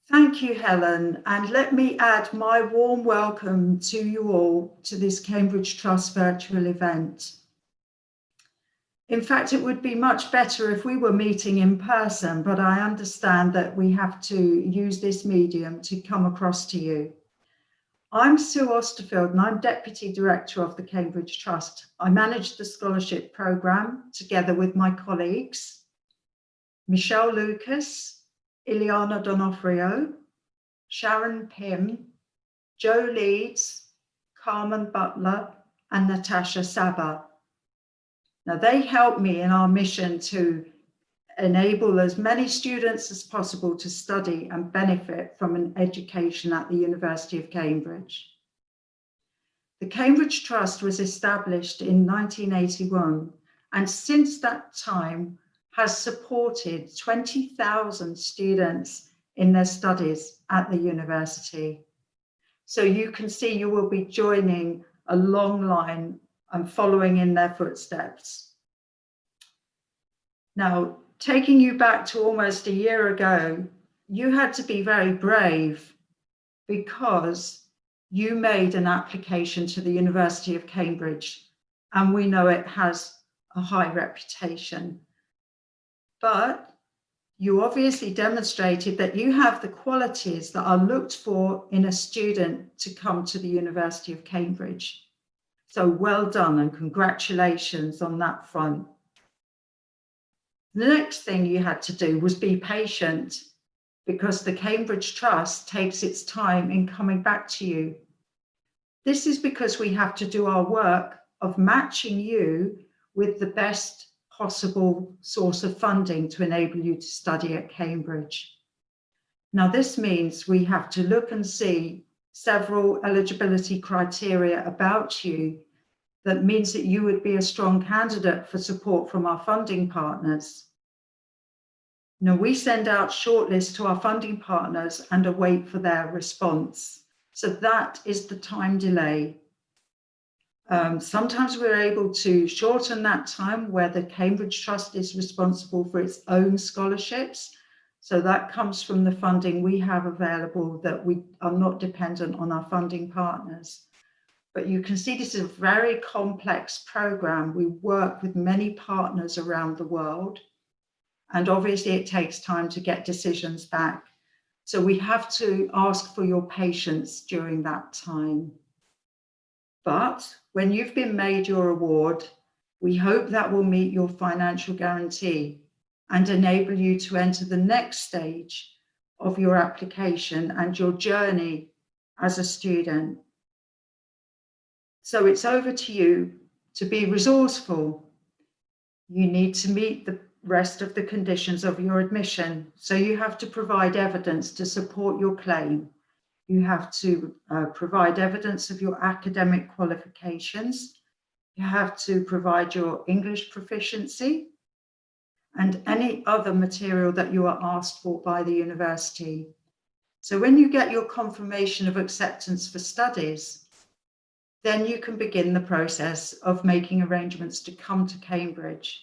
Thank you, Helen, and let me add my warm welcome to you all to this Cambridge Trust virtual event. In fact, it would be much better if we were meeting in person, but I understand that we have to use this medium to come across to you. I'm Sue Osterfield and I'm Deputy Director of the Cambridge Trust. I manage the scholarship programme together with my colleagues, Michelle Lucas, Ileana Donofrio, Sharon Pym, Joe Leeds, Carmen Butler, and Natasha Saba. Now, they help me in our mission to enable as many students as possible to study and benefit from an education at the University of Cambridge. The Cambridge Trust was established in 1981, and since that time has supported 20,000 students in their studies at the university. So you can see you will be joining a long line and following in their footsteps. Now, taking you back to almost a year ago, you had to be very brave because you made an application to the University of Cambridge, and we know it has a high reputation. But you obviously demonstrated that you have the qualities that are looked for in a student to come to the University of Cambridge. So well done and congratulations on that front. The next thing you had to do was be patient, because the Cambridge Trust takes its time in coming back to you. This is because we have to do our work of matching you with the best possible source of funding to enable you to study at Cambridge. Now, this means we have to look and see several eligibility criteria about you that means that you would be a strong candidate for support from our funding partners. Now, we send out shortlists to our funding partners and await for their response. So that is the time delay. Sometimes we're able to shorten that time where the Cambridge Trust is responsible for its own scholarships. So that comes from the funding we have available, that we are not dependent on our funding partners. But you can see this is a very complex program. We work with many partners around the world, and obviously it takes time to get decisions back. So we have to ask for your patience during that time. But when you've been made your award, we hope that will meet your financial guarantee and enable you to enter the next stage of your application and your journey as a student. So it's over to you to be resourceful. You need to meet the rest of the conditions of your admission. So you have to provide evidence to support your claim. You have to provide evidence of your academic qualifications. You have to provide your English proficiency and any other material that you are asked for by the university. So when you get your confirmation of acceptance for studies, then you can begin the process of making arrangements to come to Cambridge.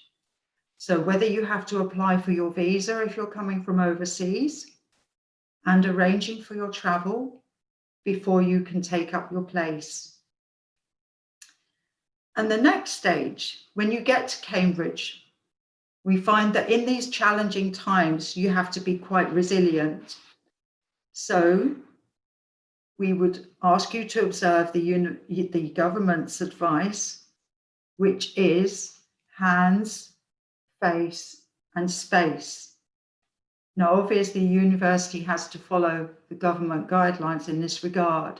So whether you have to apply for your visa if you're coming from overseas, and arranging for your travel before you can take up your place. And the next stage, when you get to Cambridge, we find that in these challenging times, you have to be quite resilient. So we would ask you to observe the government's advice, which is hands, face, and space. Now, obviously, the university has to follow the government guidelines in this regard,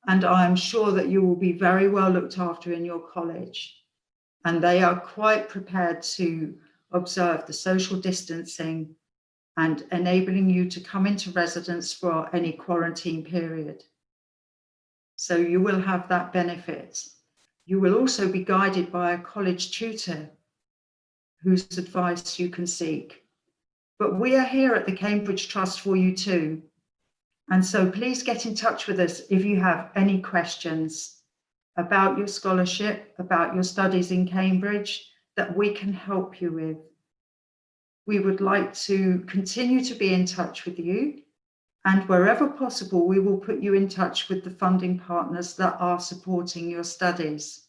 and I'm sure that you will be very well looked after in your college, and they are quite prepared to observe the social distancing and enabling you to come into residence for any quarantine period. So you will have that benefit. You will also be guided by a college tutor whose advice you can seek. But we are here at the Cambridge Trust for you too. And so please get in touch with us if you have any questions about your scholarship, about your studies in Cambridge, that we can help you with. We would like to continue to be in touch with you And wherever possible, we will put you in touch with the funding partners that are supporting your studies.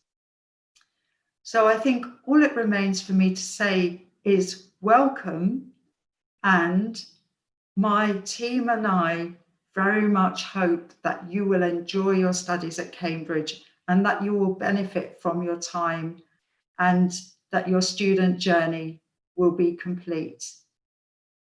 So I think all it remains for me to say is welcome, and my team and I very much hope that you will enjoy your studies at Cambridge and that you will benefit from your time and that your student journey will be complete.